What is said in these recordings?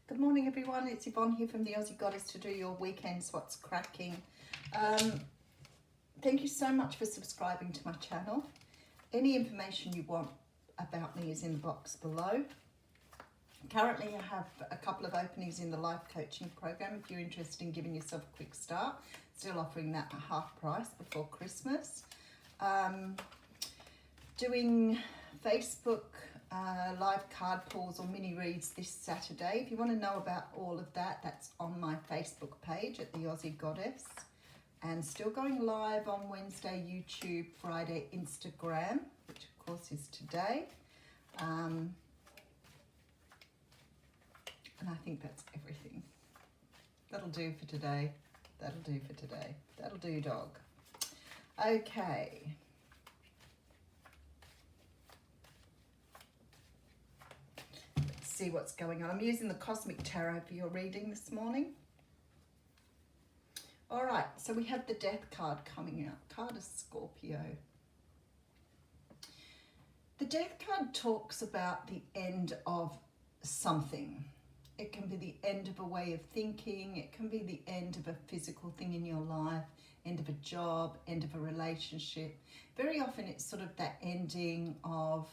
Good morning everyone, it's Yvonne here from the Aussie Goddess to do your weekends What's Cracking. Thank you so much for subscribing to my channel. Any information you want about me is in the box below. Currently I have a couple of openings in the life coaching program if you're interested in giving yourself a quick start. Still offering that at half price before Christmas. Doing Facebook live card pulls or mini reads this Saturday. If you want to know about all of that, that's on my Facebook page at the Aussie Goddess. And still going live on Wednesday, YouTube, Friday, Instagram, which of course is today. And I think that's everything. That'll do for today. That'll do for today. That'll do, dog. Okay. See what's going on. I'm using the Cosmic Tarot for your reading this morning. All right, so we have the Death card coming out. Card is Scorpio. The Death card talks about the end of something. It can be the end of a way of thinking. It can be the end of a physical thing in your life, end of a job, end of a relationship. Very often it's sort of that ending of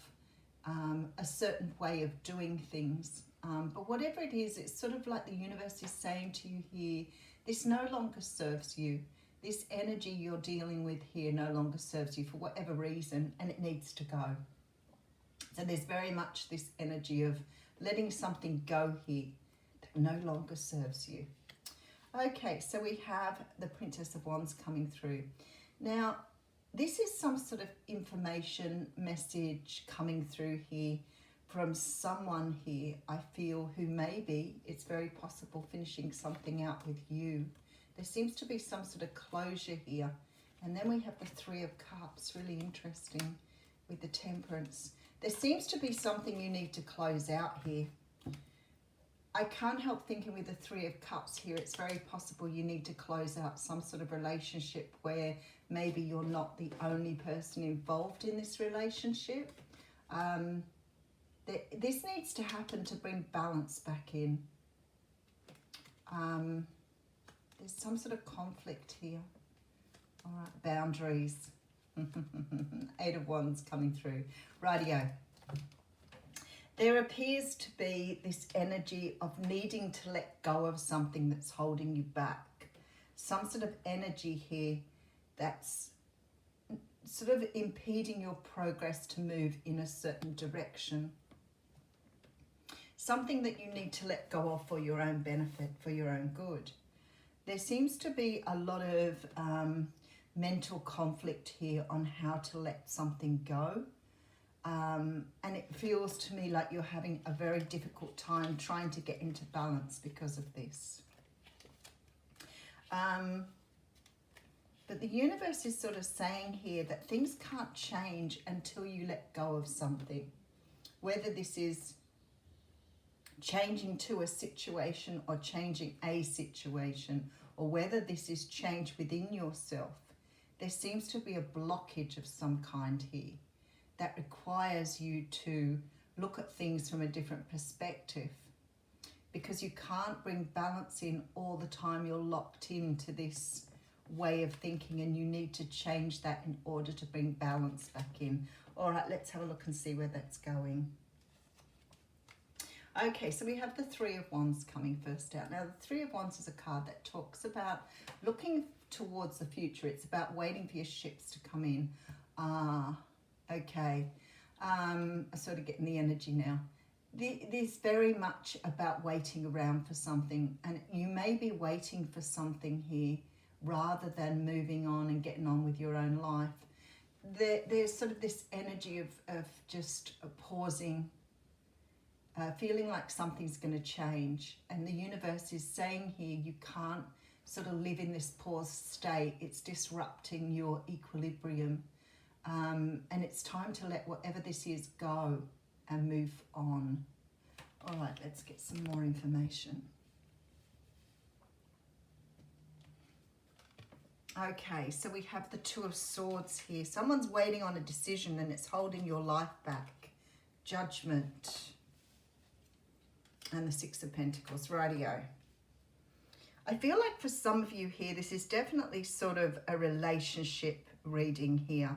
a certain way of doing things. But whatever it is, it's sort of like the universe is saying to you here, this no longer serves you. This energy you're dealing with here no longer serves you for whatever reason, and it needs to go. So there's very much this energy of letting something go here that no longer serves you. Okay, so we have the Princess of Wands coming through. Now, this is some sort of information message coming through here from someone here, I feel, who maybe, it's very possible, finishing something out with you. There seems to be some sort of closure here. And then we have the Three of Cups, really interesting, with the Temperance. There seems to be something you need to close out here. I can't help thinking with the Three of Cups here, it's very possible you need to close out some sort of relationship where maybe you're not the only person involved in this relationship. This needs to happen to bring balance back in. There's some sort of conflict here. All right, boundaries. Eight of Wands coming through. Rightio. There appears to be this energy of needing to let go of something that's holding you back. Some sort of energy here that's sort of impeding your progress to move in a certain direction. Something that you need to let go of for your own benefit, for your own good. There seems to be a lot of mental conflict here on how to let something go. And it feels to me like you're having a very difficult time trying to get into balance because of this. But the universe is sort of saying here that things can't change until you let go of something. Whether this is changing to a situation or changing a situation, or whether this is change within yourself, there seems to be a blockage of some kind here that requires you to look at things from a different perspective, because you can't bring balance in all the time. You're locked into this way of thinking and you need to change that in order to bring balance back in. All right, let's have a look and see where that's going. Okay, so we have the Three of Wands coming first out. Now, the Three of Wands is a card that talks about looking towards the future. It's about waiting for your ships to come in. Okay. I'm sort of getting the energy now. This very much about waiting around for something, and you may be waiting for something here rather than moving on and getting on with your own life. There's sort of this energy of just pausing, feeling like something's going to change, and the universe is saying here you can't sort of live in this paused state. It's disrupting your equilibrium, and it's time to let whatever this is go and move on. All right, let's get some more information. Okay, so we have the Two of Swords here. Someone's waiting on a decision and it's holding your life back. Judgment. And the Six of Pentacles. Rightio. I feel like for some of you here, this is definitely sort of a relationship reading here,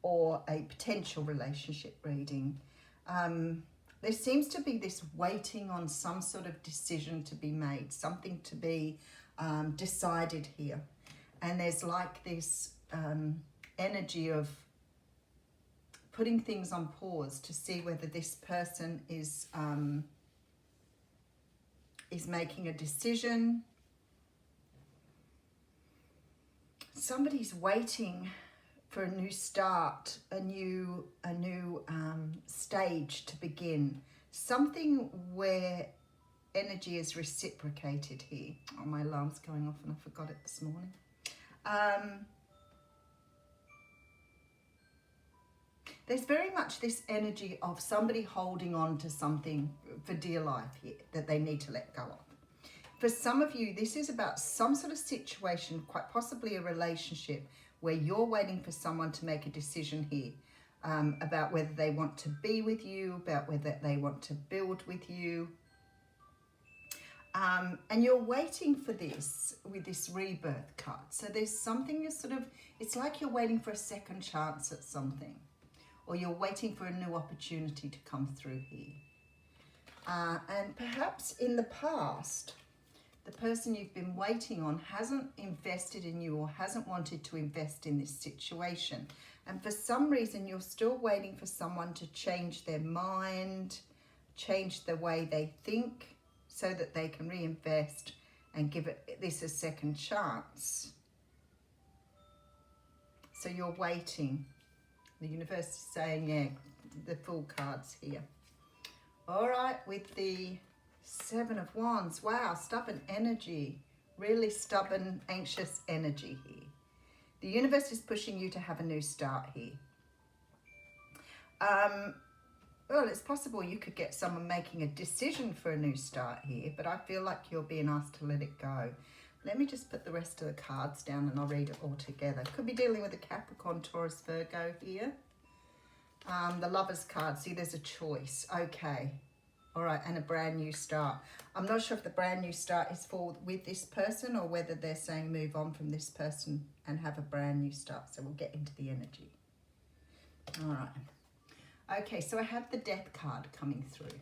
or a potential relationship reading. There seems to be this waiting on some sort of decision to be made, something to be decided here. And there's like this energy of putting things on pause to see whether this person is making a decision. Somebody's waiting for a new start, a new stage to begin. Something where energy is reciprocated here. Oh, my alarm's going off and I forgot it this morning. There's very much this energy of somebody holding on to something for dear life here that they need to let go of. For some of you, this is about some sort of situation, quite possibly a relationship, where you're waiting for someone to make a decision here about whether they want to be with you, about whether they want to build with you. And you're waiting for this with this rebirth card. So there's something is sort of, it's like you're waiting for a second chance at something, or you're waiting for a new opportunity to come through here. And perhaps in the past, the person you've been waiting on hasn't invested in you or hasn't wanted to invest in this situation. And for some reason, you're still waiting for someone to change their mind, change the way they think, so that they can reinvest and give this a second chance. So you're waiting. The universe is saying, yeah, the Fool cards here. All right, with the Seven of Wands. Wow, stubborn energy. Really stubborn, anxious energy here. The universe is pushing you to have a new start here. Well, it's possible you could get someone making a decision for a new start here, but I feel like you're being asked to let it go. Let me just put the rest of the cards down and I'll read it all together. Could be dealing with a Capricorn, Taurus, Virgo here. The Lovers card. See, there's a choice. Okay. All right, and a brand new start. I'm not sure if the brand new start is for with this person or whether they're saying move on from this person and have a brand new start. So we'll get into the energy. All right. Okay, so I have the Death card coming through.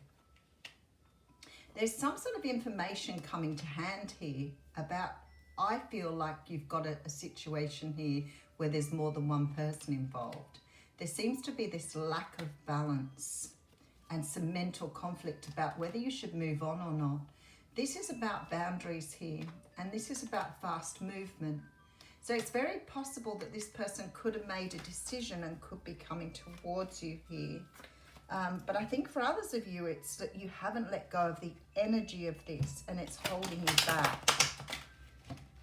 There's some sort of information coming to hand here about, I feel like you've got a situation here where there's more than one person involved. There seems to be this lack of balance and some mental conflict about whether you should move on or not. This is about boundaries here, and this is about fast movement. So it's very possible that this person could have made a decision and could be coming towards you here. But I think for others of you, it's that you haven't let go of the energy of this and it's holding you back.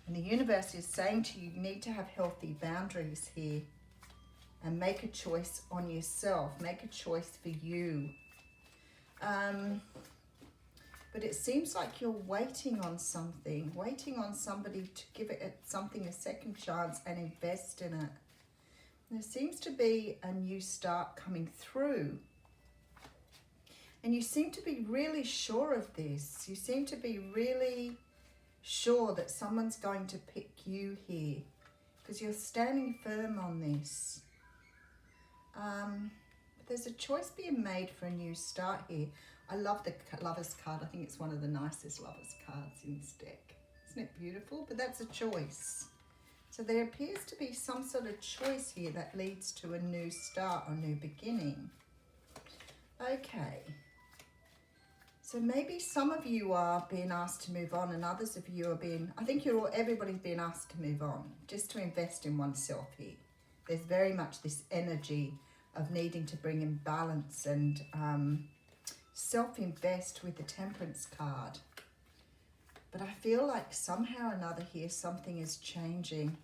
And the universe is saying to you, you need to have healthy boundaries here and make a choice on yourself. Make a choice for you. But it seems like you're waiting on something, waiting on somebody to give it something a second chance and invest in it. There seems to be a new start coming through. And you seem to be really sure of this. You seem to be really sure that someone's going to pick you here because you're standing firm on this. There's a choice being made for a new start here. I love the Lovers card. I think it's one of the nicest Lovers cards in this deck. Isn't it beautiful? But that's a choice. So there appears to be some sort of choice here that leads to a new start or new beginning. Okay. So maybe some of you are being asked to move on and others of you are being, I think everybody's being asked to move on, just to invest in oneself here. There's very much this energy of needing to bring in balance and self-invest with the Temperance card. But I feel like somehow or another here something is changing.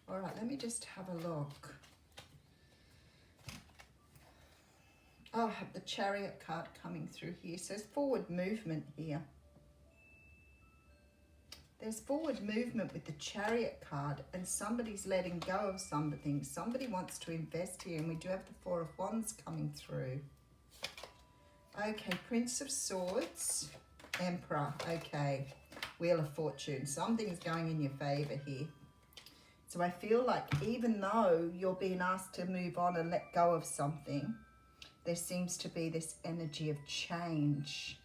All right, let me just have a look. Oh, I have the Chariot card coming through here. So there's forward movement here. There's forward movement with the Chariot card and somebody's letting go of something. Somebody wants to invest here and we do have the Four of Wands coming through. Okay, Prince of Swords. Emperor, okay. Wheel of Fortune. Something's going in your favor here. So I feel like even though you're being asked to move on and let go of something, there seems to be this energy of change.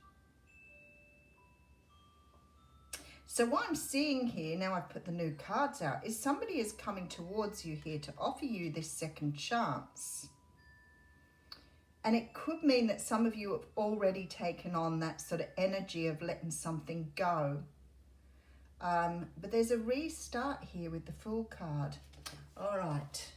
So what I'm seeing here, now I've put the new cards out, is somebody is coming towards you here to offer you this second chance. And it could mean that some of you have already taken on that sort of energy of letting something go. But there's a restart here with the Fool card. All right.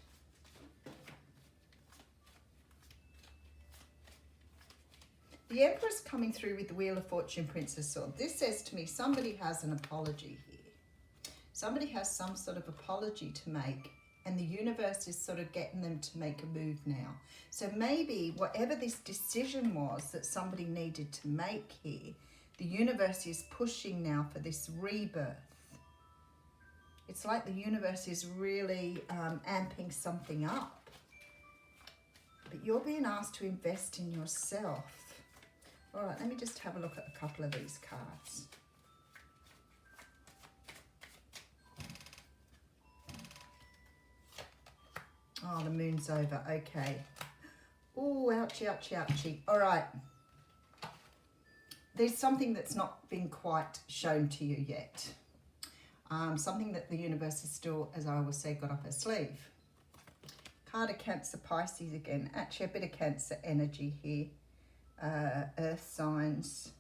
The Emperor's coming through with the Wheel of Fortune, Princess Sword. This says to me somebody has an apology here. Somebody has some sort of apology to make, and the universe is sort of getting them to make a move now. So maybe whatever this decision was that somebody needed to make here, the universe is pushing now for this rebirth. It's like the universe is really amping something up. But you're being asked to invest in yourself. All right, let me just have a look at a couple of these cards. Oh, the moon's over. Okay. Oh, ouchie, ouchie, ouchie. All right. There's something that's not been quite shown to you yet. Something that the universe has still, as I always say, got up her sleeve. Card of Cancer, Pisces again. Actually, a bit of Cancer energy here. Earth signs.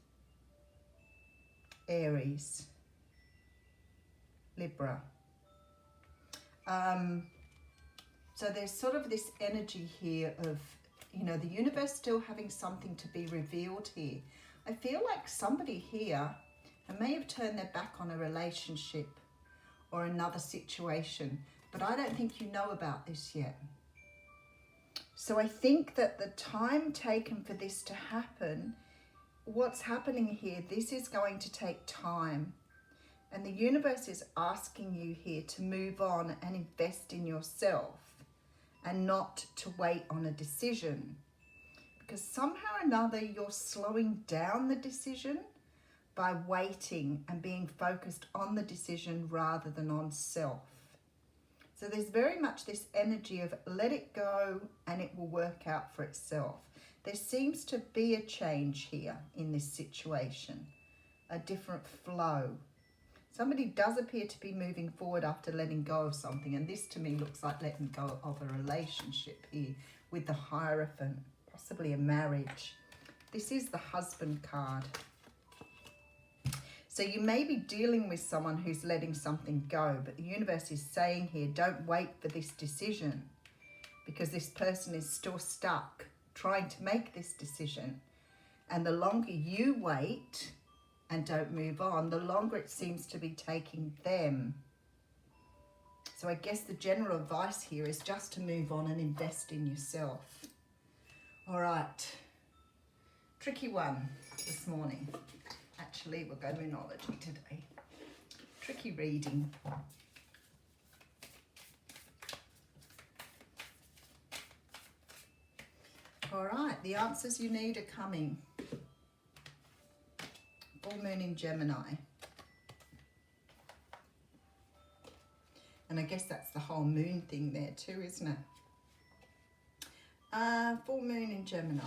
Aries. Libra. So there's sort of this energy here of, you know, the universe still having something to be revealed here. I feel like somebody here may have turned their back on a relationship or another situation, but I don't think you know about this yet. So I think that the time taken for this to happen, what's happening here, this is going to take time. And the universe is asking you here to move on and invest in yourself and not to wait on a decision. Because somehow or another you're slowing down the decision by waiting and being focused on the decision rather than on self. So there's very much this energy of let it go and it will work out for itself. There seems to be a change here in this situation, a different flow. Somebody does appear to be moving forward after letting go of something, and this to me looks like letting go of a relationship here with the Hierophant, possibly a marriage. This is the Husband card. So you may be dealing with someone who's letting something go, but the universe is saying here, don't wait for this decision, because this person is still stuck trying to make this decision. And the longer you wait and don't move on, the longer it seems to be taking them. So I guess the general advice here is just to move on and invest in yourself. All right, tricky one this morning. Actually, we'll go Moonology today. Tricky reading. All right, the answers you need are coming. Full moon in Gemini. And I guess that's the whole moon thing there too, isn't it? Full moon in Gemini.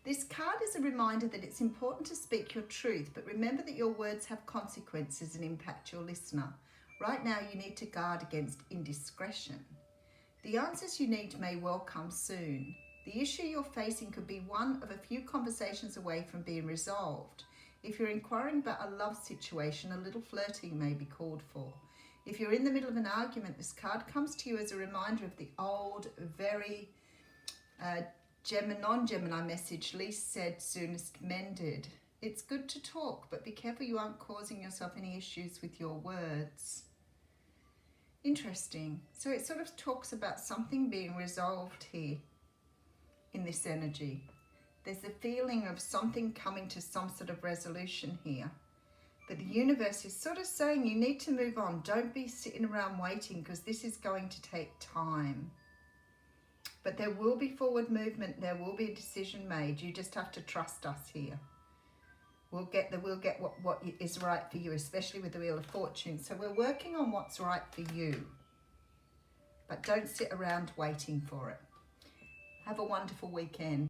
This card is a reminder that it's important to speak your truth, but remember that your words have consequences and impact your listener. Right now, you need to guard against indiscretion. The answers you need may well come soon. The issue you're facing could be one of a few conversations away from being resolved. If you're inquiring about a love situation, a little flirting may be called for. If you're in the middle of an argument, this card comes to you as a reminder of the old, very non-Gemini message, least said, soonest mended. It's good to talk, but be careful you aren't causing yourself any issues with your words. Interesting. So it sort of talks about something being resolved here in this energy. There's a feeling of something coming to some sort of resolution here. But the universe is sort of saying you need to move on. Don't be sitting around waiting, because this is going to take time. But there will be forward movement. There will be a decision made. You just have to trust us here. We'll get what is right for you, especially with the Wheel of Fortune. So we're working on what's right for you. But don't sit around waiting for it. Have a wonderful weekend.